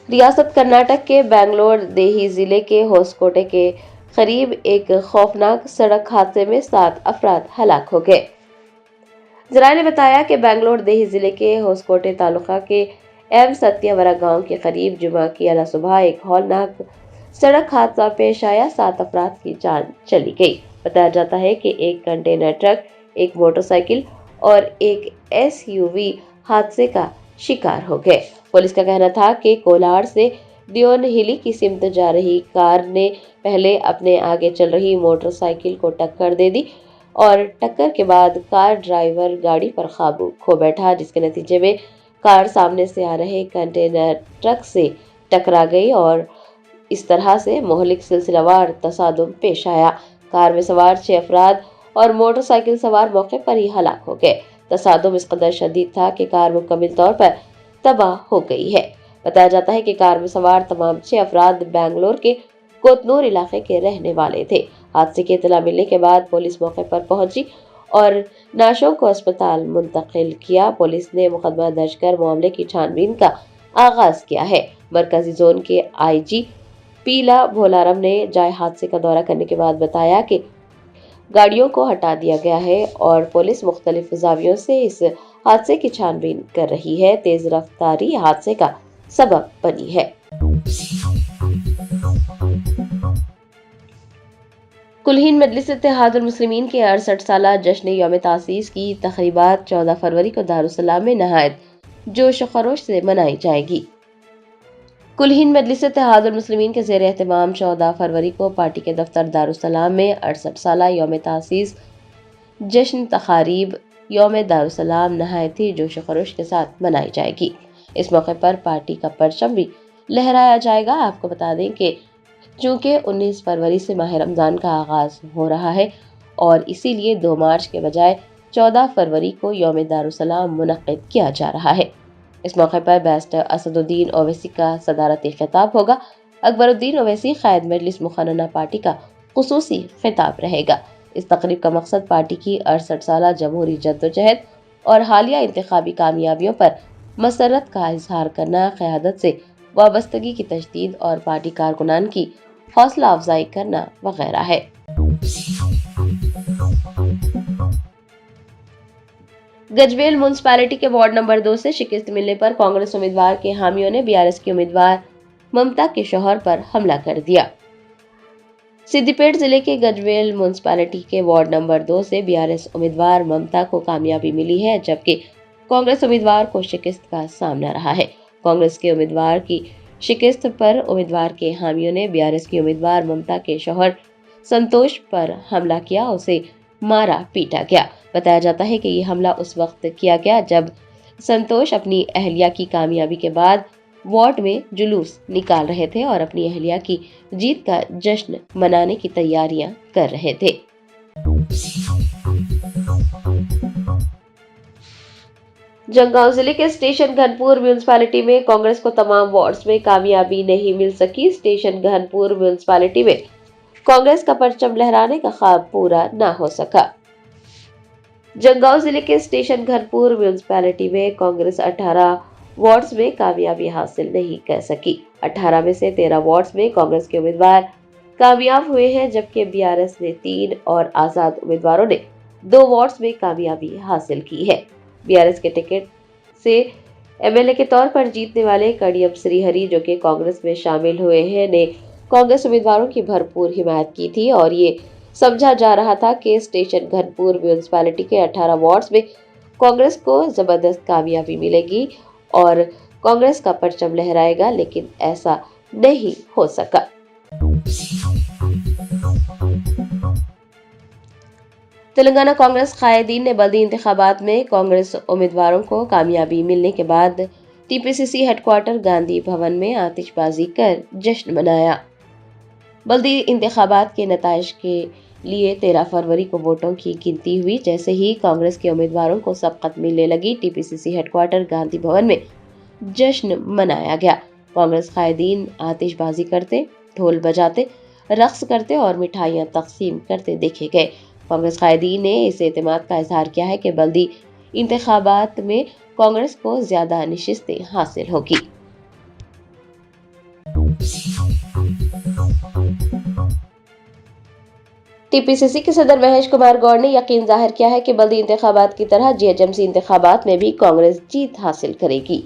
ریاست کرناٹک کے بنگلور دیہی ضلع کے ہوسکوٹے کے قریب ایک خوفناک سڑک حادثے میں 7 افراد ہلاک ہو گئے۔ ذرائع نے بتایا کہ بنگلور دیہی ضلع کے ہوسکوٹے تعلقہ کے ایم ستیہ گاؤں کے قریب جمعہ کی اعلی صبح ایک ہولناک سڑک حادثہ پیش آیا، 7 افراد کی جان چلی گئی۔ بتایا جاتا ہے کہ ایک کنٹینر ٹرک، ایک موٹر سائیکل اور ایک ایس یو وی حادثے کا شکار ہو گئے۔ پولیس کا کہنا تھا کہ کولہاڑ سے دیون ہلی کی سمت جا رہی کار نے پہلے اپنے آگے چل رہی موٹر سائیکل کو ٹکر دے دی اور ٹکر کے بعد کار ڈرائیور گاڑی پر قابو کھو بیٹھا، جس کے نتیجے میں کار سامنے سے آ رہے کنٹینر ٹرک سے ٹکرا گئی اور اس طرح سے مہلک سلسلہ وار تصادم پیش آیا۔ کار میں سوار 6 افراد اور موٹر سائیکل سوار موقع پر ہی ہلاک ہو گئے۔ تصادم اس قدر شدید تھا کہ کار مکمل طور پر تباہ ہو گئی ہے۔ بتایا جاتا ہے کہ کار میں سوار تمام 6 افراد بنگلور کے کوتنور علاقے کے رہنے والے تھے۔ حادثے کی اطلاع ملنے کے بعد پولیس موقع پر پہنچی اور نعشوں کو اسپتال منتقل کیا۔ پولیس نے مقدمہ درج کر معاملے کی چھان بین کا آغاز کیا ہے۔ مرکزی زون کے آئی جی پیلا بھولارم نے جائے حادثے کا دورہ کرنے کے بعد بتایا کہ گاڑیوں کو ہٹا دیا گیا ہے اور پولیس مختلف زاویوں سے اس حادثے کی چھان بین کر رہی ہے۔ تیز رفتاری حادثے کا سبب بنی ہے۔ کلہین مجلس اتحاد المسلمین کے 68 سالہ جشن یوم تاسیس کی تقریبات 14 فروری کو دارالسلام میں نہایت جوش و خروش سے منائی جائے گی۔ کلہین مجلس اتحاد المسلمین کے زیر اہتمام 14 فروری کو پارٹی کے دفتر دارالسلام میں 68 سالہ یوم تاسیس جشن تقاریب یوم دارالسلام نہایت ہی جوش و خروش کے ساتھ منائی جائے گی۔ اس موقع پر پارٹی کا پرچم بھی لہرایا جائے گا۔ آپ کو بتا دیں کہ چونکہ 19 فروری سے ماہ رمضان کا آغاز ہو رہا ہے اور اسی لیے 2 مارچ کے بجائے 14 فروری کو یوم دارالسلام منعقد کیا جا رہا ہے۔ اس موقع پر بیرسٹر اسد الدین اویسی کا صدارتی خطاب ہوگا۔ اکبر الدین اویسی قائد مجلس مقننہ پارٹی کا خصوصی خطاب رہے گا۔ اس تقریب کا مقصد پارٹی کی 68 سالہ جمہوری جدوجہد اور حالیہ انتخابی کامیابیوں پر مسرت کا اظہار کرنا، قیادت سے وابستگی کی تجدید اور پارٹی کارکنان کی حوصلہ افزائی کرنا وغیرہ ہے۔ گجویل میونسپلٹی کے وارڈ نمبر 2 سے شکست ملنے پر کانگریس امیدوار کے حامیوں نے BRS کی امیدوار ممتا کے شوہر پر حملہ کر دیا۔ سدی پیٹ ضلع کے گجویل میونسپلٹی کے وارڈ نمبر 2 سے BRS امیدوار ممتا کو کامیابی ملی ہے، جبکہ کانگریس امیدوار کو شکست کا سامنا رہا ہے۔ کانگریس کے امیدوار کی شکست پر امیدوار کے حامیوں نے BRS کی امیدوار ممتا کے شوہر سنتوش پر حملہ کیا، اسے مارا پیٹا گیا۔ بتایا جاتا ہے کہ یہ حملہ اس وقت کیا گیا جب سنتوش اپنی اہلیہ کی کامیابی کے بعد وارڈ میں جلوس نکال رہے تھے اور اپنی اہلیہ کی جیت کا جشن منانے کی تیاریاں کر رہے تھے۔ جنگاؤں ضلع کے اسٹیشن گھنپور میونسپلٹی میں کانگریس کو تمام وارڈز میں کامیابی نہیں مل سکی۔ اسٹیشن گھنپور میونسپلٹی میں کانگریس کا پرچم لہرانے کا خواب پورا نہ ہو سکا۔ جنگاؤں ضلع کے اسٹیشن گھنپور میونسپلٹی میں کانگریس 18 وارڈز میں کامیابی حاصل نہیں کر سکی۔ 18 میں سے 13 وارڈز میں کانگریس کے امیدوار کامیاب ہوئے ہیں، جبکہ BRS نے 3 اور آزاد امیدواروں نے 2 وارڈز میں کامیابی حاصل کی ہے۔ BRS کے ٹکٹ سے MLA کے طور پر جیتنے والے کڑیم سری ہری، جو کہ کانگریس میں شامل ہوئے ہیں، نے کانگریس امیدواروں کی بھرپور حمایت کی تھی اور یہ سمجھا جا رہا تھا کہ اسٹیشن گھنپور میونسپلٹی کے 18 وارڈز میں کانگریس کو زبردست کامیابی ملے گی اور کانگریس کا پرچم لہرائے گا، لیکن ایسا نہیں ہو سکا۔ تلنگانہ کانگریس قائدین نے بلدی انتخابات میں کانگریس امیدواروں کو کامیابی ملنے کے بعد TPCC ہیڈ کوارٹر گاندھی بھون میں آتش بازی کر جشن منایا۔ بلدی انتخابات کے نتائج کے لیے 13 فروری کو ووٹوں کی گنتی ہوئی۔ جیسے ہی کانگریس کے امیدواروں کو سبقت ملنے لگی، TPCC ہیڈ کوارٹر گاندھی بھون میں جشن منایا گیا۔ کانگریس قائدین آتش بازی کرتے، ڈھول بجاتے، رقص کرتے اور مٹھائیاں تقسیم کرتے دیکھے گئے۔ کانگریس قائدین نے اس اعتماد کا اظہار کیا ہے کہ بلدی انتخابات میں کانگریس کو زیادہ نشستیں حاصل ہوگی۔ TPCC के सदर महेश कुमार गौड़ ने यकीन जाहिर किया है कि बल्दी इंतखाबात की तरह GHMC इंतखाबात में भी कांग्रेस जीत हासिल करेगी।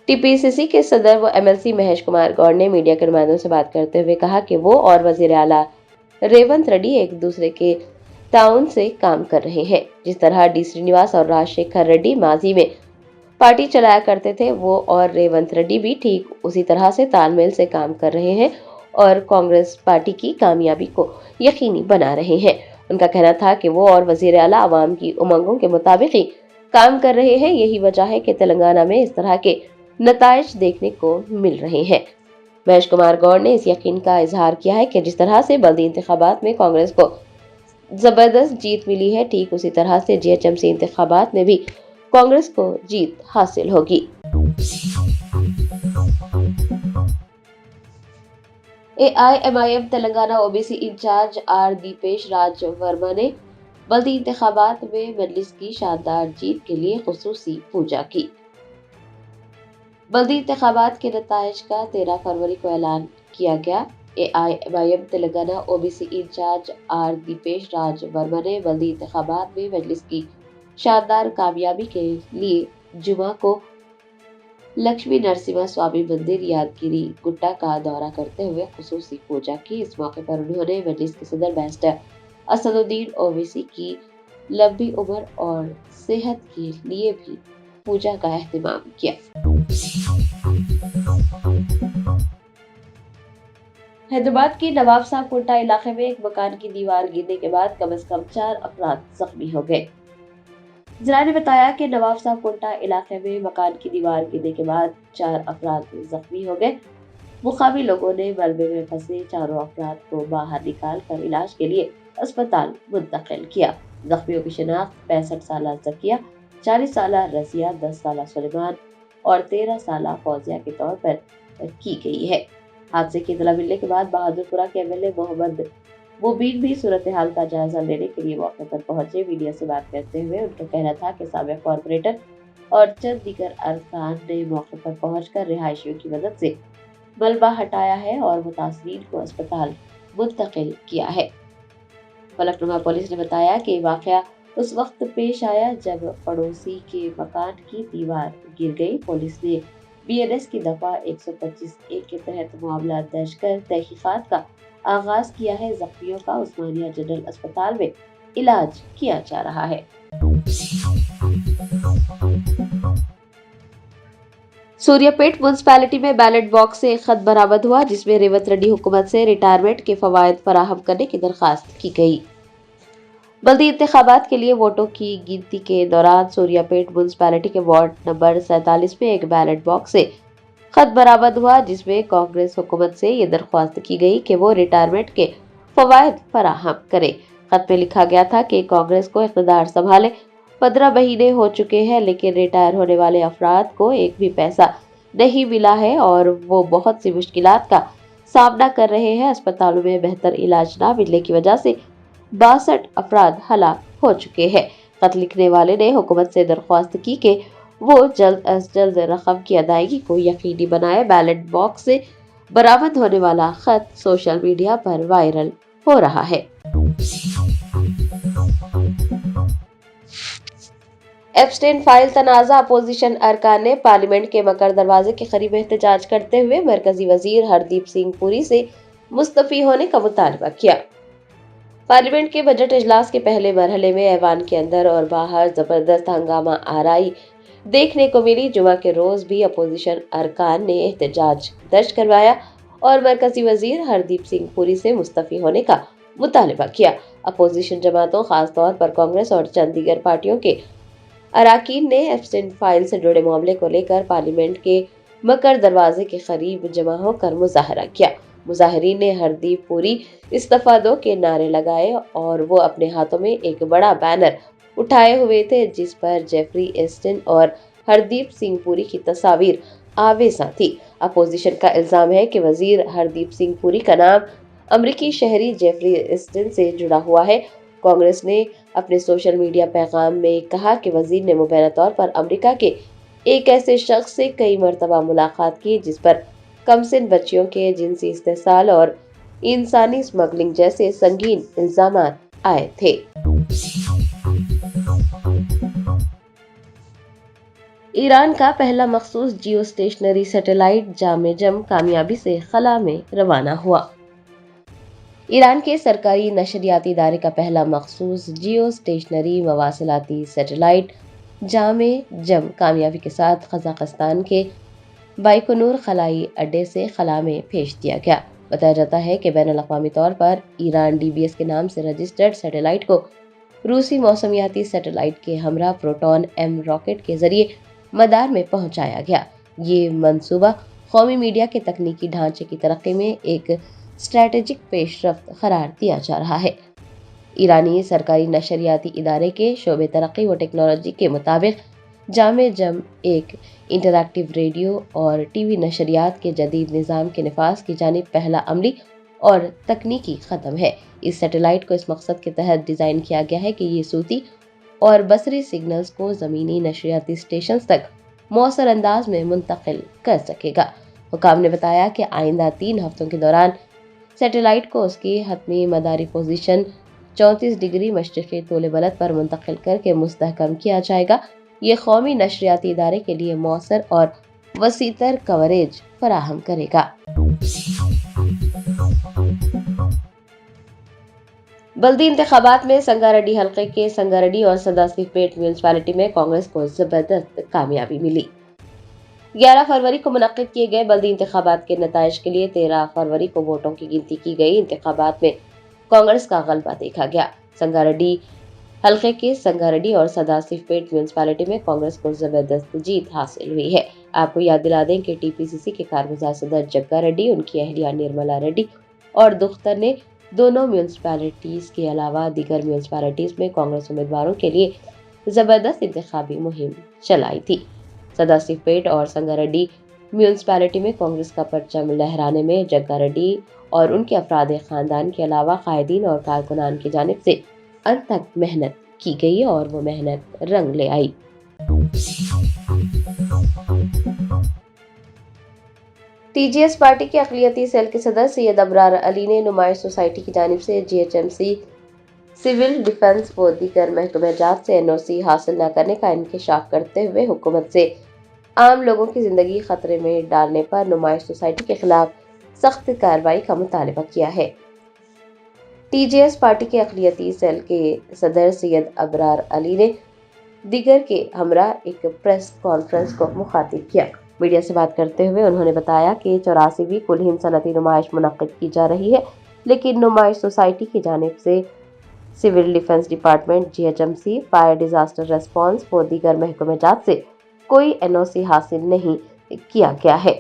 TPCC के सदर व MLC महेश कुमार गौड़ ने मीडिया के नुमाइंदों से बात करते हुए कहा कि वो और वजीर आला रेवंत रेड्डी एक दूसरे के ताउन से काम कर रहे हैं। जिस तरह डी श्रीनिवास और राजशेखर रेड्डी माजी में पार्टी चलाया करते थे, वो और रेवंत रेड्डी भी ठीक उसी तरह से तालमेल से काम कर रहे हैं और कांग्रेस पार्टी की कामयाबी को यकीनी बना रहे हैं। उनका कहना था कि वो और वजीर आला आवाम की उमंगों के मुताबिक ही काम कर रहे हैं। यही वजह है कि तेलंगाना में इस तरह के नताइज देखने को मिल रहे हैं। महेश कुमार गौड़ ने इस यकीन का इजहार किया है कि जिस तरह से बल्दी इंतखाबात में कांग्रेस को जबरदस्त जीत मिली है, ठीक उसी तरह से GHMC इंतखाबात में भी कांग्रेस को जीत हासिल होगी। AIMIM Telangana OBC incharge R Deepesh Raj Verma ने बल्दी इंतखाबात में मजलिस की शानदार जीत के लिए खुसूसी पूजा की। बल्दी इंतखाबात के नताइज का 13 फरवरी को ऐलान किया गया। AIMIM Telangana OBC incharge R Deepesh Raj Verma ने बल्दी इंतखाबात में मजलिस की शानदार कामयाबी के लिए जुमा को लक्ष्मी नरसिम्हा स्वामी मंदिर यादगिरी गुट्टा का दौरा करते हुए खुसूसी पूजा की। इस मौके पर उन्होंने मजलिस के सदर बैरिस्टर असदुद्दीन ओवैसी की लंबी उम्र और सेहत के लिए भी पूजा का एहतमाम किया। हैदराबाद के नवाब साहब कोटा इलाके में एक मकान की दीवार गिरने के बाद कम से कम 4 अफराद जख्मी हो गए। जिला ने बताया कि नवाब साहब कोटा इलाके में मकान की दीवार गिरने के बाद 4 अफराद जख्मी हो गए। मुकामी लोगों ने मलबे में फंसे चारों अफराद को बाहर निकाल कर इलाज के लिए अस्पताल मुंतकिल किया। जख्मियों की शिनाख्त 65 साल जकिया, 40 साल रजिया, 10 साल सुलेमान और 13 साल फौजिया के तौर पर की गई है। हादसे की इत्तला मिलने के बाद बहादुरपुरा के MLA मोहम्मद मुबीन भी सूरत हाल का जायजा लेने के लिए मौके पर पहुंचे। मीडिया से बात करते हुए उनका कहना था कि साबिक कॉर्पोरेटर और चंद दीगर अरकान ने मौके पर पहुंचकर रिहायशियों की मदद से मलबा हटाया है और मुतासरीन को अस्पताल मुंतकिल किया है। फलकनुमा पुलिस ने बताया कि वाकया उस वक्त पेश आया जब पड़ोसी के मकान की दीवार गिर गई। पुलिस ने BNS की दफा 125A के तहत मामला दर्ज कर तहकीकात का आगाज किया है। जख्मियों का उस्मानिया जनरल अस्पताल में इलाज किया जा रहा है। सूर्यापेट म्युनिसिपैलिटी में बैलेट बॉक्स से एक खत बरामद हुआ जिसमें रेवंत रेड्डी हुकूमत से रिटायरमेंट के फवायद फराहम करने की दरखास्त की गई। बल्दी इंतखाबात के लिए वोटों की गिनती के दौरान सूर्यापेट म्युनिसिपैलिटी के वार्ड नंबर 47 में एक बैलेट बॉक्स से खत बरामद हुआ जिसमें कांग्रेस हुकूमत से ये दरख्वास्त की गई कि वो रिटायरमेंट के फवायद फराहम करे। खत में लिखा गया था कि कांग्रेस को इख्तिदार संभाले 15 महीने हो चुके हैं, लेकिन रिटायर होने वाले अफराद को एक भी पैसा नहीं मिला है और वो बहुत सी मुश्किलात का सामना कर रहे हैं। अस्पतालों में बेहतर इलाज न मिलने की वजह से 62 अफराद हलाक हो चुके हैं। खत लिखने वाले ने हुकूमत से दरख्वास्त की कि वो जल्द अज जल्द रकम की अदायगी को यकीनी बनाए। बैलेट बॉक्स से बरामद होने वाला खत सोशल मीडिया पर वायरल हो रहा है। एप्स्टेन फाइल तनाज़ा अपोजिशन अरकान ने पार्लियामेंट के मकर दरवाजे के करीब एहतजाज करते हुए मरकजी वजीर हरदीप सिंह पुरी से मुस्तफी होने का मुतालबा किया। पार्लियामेंट के बजट इजलास के पहले मरहले में ऐवान के अंदर और बाहर जबरदस्त हंगामा आराई देखने को मिली। जुमा के रोज भी अपोजिशन अरकान ने एहतजाज दर्ज करवाया और मरकजी वजीर हरदीप सिंह पुरी से मुस्तफी होने का मुतालबा किया। अपोजिशन जमातों खासतौर पर कांग्रेस और चंद दीगर पार्टियों के अराकीन ने एप्स्टेन फाइल से जुड़े मामले को लेकर पार्लियामेंट के मकर दरवाजे के करीब जमा होकर मुजाहरा किया। मुजाहिरीन ने हरदीप पुरी इस्तीफा दो के नारे लगाए और वो अपने हाथों में एक बड़ा बैनर उठाए हुए थे जिस पर जेफरी एस्टन और हरदीप सिंह पुरी की तस्वीर आवेज़ा थी। अपोजिशन का इल्जाम है कि वजीर हरदीप सिंह पुरी का नाम अमरीकी शहरी जेफरी एस्टन से जुड़ा हुआ है। कांग्रेस ने अपने सोशल मीडिया पैगाम में कहा कि वजीर ने मुबैना तौर पर अमेरिका के एक ऐसे शख्स से कई मरतबा मुलाकात की जिस पर कमसिन बच्चियों के जिनसी इस्तेसाल और इंसानी स्मगलिंग जैसे संगीन इल्जामात आए थे। ईरान का पहला मखसूस जियो स्टेशनरी सैटेलाइट जाम कामयाबी से खला में रवाना हुआ। ईरान के सरकारी नशरियाती इदारे का पहला मखसूस जियो स्टेशनरी मवासिलाती सैटेलाइट जाम कामयाबी के साथ कजाकिस्तान के बाइकोनूर खलाई अड्डे से खला में भेज दिया गया। बताया जाता है कि बैनुल अक़वामी तौर पर ईरान DBS के नाम से रजिस्टर्ड सैटेलाइट को रूसी मौसमियाती सैटेलाइट के हमरा प्रोटॉन M रॉकेट के जरिए मदार में पहुंचाया गया। ये मंसूबा कौमी मीडिया के तकनीकी ढांचे की तरक्की में एक स्ट्रैटेजिक पेशरफ्त करार दिया जा रहा है। ईरानी सरकारी नशरियाती इदारे के शोबे तरक्की व टेक्नोलॉजी के मुताबिक जाम एक इंटरैक्टिव रेडियो और TV नशरियात के जदीद निज़ाम के निफाज की जानिब पहला अमली और तकनीकी कदम है। इस सैटेलाइट को इस मकसद के तहत डिज़ाइन किया गया है कि ये सूती और बसरी सिग्नल्स को ज़मीनी नशरियाती स्टेशन तक मौसर अंदाज में मुंतकिल कर सकेगा। हुकाम ने बताया कि आइंदा 3 हफ्तों के दौरान सैटेलाइट को उसकी हतमी मदारी पोजीशन 34 डिग्री मशरिकी तोले बलद पर मुंतकिल करके मुस्तहकम किया जाएगा। ये कौमी नशरियाती इदारे के लिए मौसर और वसीतर कवरेज फराहम करेगा। बल्दी इंतखाबात में संगारेड्डी हलके के संगारेड्डी और सदाशिवपेट म्यूनिसिपैलिटी में कांग्रेस को जबरदस्त कामयाबी मिली। 11 फरवरी को मुनक्किद किए गए बल्दी इंतखाबात के नताइज के लिए 13 फरवरी को वोटों की गिनती की गई। इंतखाबात में कांग्रेस का गलबा देखा गया। संगारेड्डी हलके के संगारेड्डी और सदाशिवपेट म्यूनिसिपैलिटी में कांग्रेस को जबरदस्त जीत हासिल हुई है। आपको याद दिला दें कि TPCC के कारगुजार सदर जग्गा रेड्डी, उनकी अहलिया निर्मला रेड्डी और दुख्तर ने दोनों म्यूनिसिपैलिटीज के अलावा दीगर म्यूनिसिपैलिटीज में कांग्रेस उम्मीदवारों के लिए जबरदस्त इंतखाबी मुहिम चलाई थी। सदाशिवपेट और संगारेड्डी म्यूनिसिपैलिटी में कांग्रेस का परचम लहराने में जग्गा रेड्डी और उनके अफराद खानदान के अलावा कायदीन और कारकुनान की जानिब से अनथक मेहनत की गई और वो मेहनत रंग ले आई। TGS पार्टी के अक़लियती सेल के सदर सैयद अबरार अली ने नुमाइश सोसाइटी की जानिब से GHMC सिविल डिफेंस व दीगर महकमे जात से NOC हासिल न करने का इंकशाफ करते हुए हुकूमत से आम लोगों की जिंदगी खतरे में डालने पर नुमाइश सोसाइटी के खिलाफ सख्त कार्रवाई का मुतालबा किया है। TGS पार्टी के अक़लियती सेल के सदर सैयद अबरार अली ने दीगर के हमरा एक प्रेस कॉन्फ्रेंस को मुखातिब किया। मीडिया से बात करते हुए उन्होंने बताया कि 84वीं कुल हिंद सनती नुमाइश मुनक्किद की जा रही है, लेकिन नुमाइश सोसाइटी की जानिब से civil defence department, GHMC, fire disaster response व दीगर महकमे जात से कोई NOC हासिल नहीं किया गया है।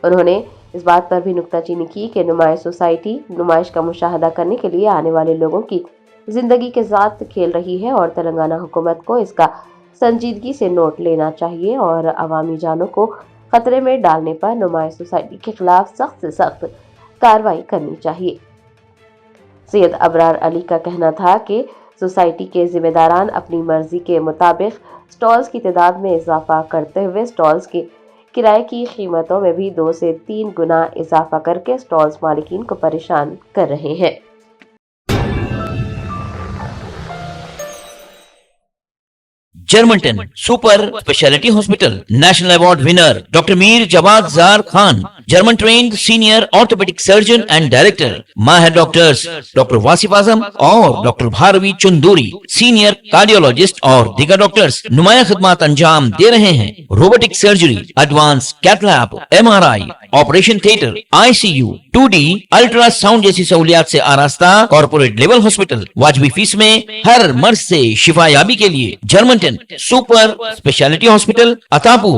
उन्होंने इस बात पर भी नुक्ताचीनी की कि नुमाइश सोसाइटी नुमाइश का मुशाहदा करने के लिए आने वाले लोगों की जिंदगी के साथ खेल रही है और तेलंगाना हुकूमत को इसका संजीदगी से नोट लेना चाहिए और अवामी जानों को खतरे में डालने पर नुमाइश सोसाइटी के खिलाफ सख्त से सख्त कार्रवाई करनी चाहिए। सैयद अबरार अली का कहना था कि सोसाइटी के जिम्मेदारान अपनी मर्जी के मुताबिक स्टॉल्स की तादाद में इजाफा करते हुए स्टॉल्स के किराए की कीमतों में भी 2 से 3 गुना इजाफा करके स्टॉल्स मालिकीन को परेशान कर रहे हैं। Germanten super speciality hospital national award winner doctor Mir Jawad Jar Khan, German trained senior orthopaedic surgeon and director, माहिर डॉक्टर्स डॉक्टर वासिफ आजम और doctor Bharvi Chanduri, senior cardiologist और दीगर डॉक्टर्स नुमाया खिदमत अंजाम दे रहे हैं। Robotic surgery, advance cath lab, MRI, operation theatre, ICU, 2D ultrasound जैसी सहूलियात से आरास्ता कॉर्पोरेट लेवल हॉस्पिटल। वाजबी फीस में हर मर्ज से शिफायाबी के लिए Germanton super speciality hospital, Attapur.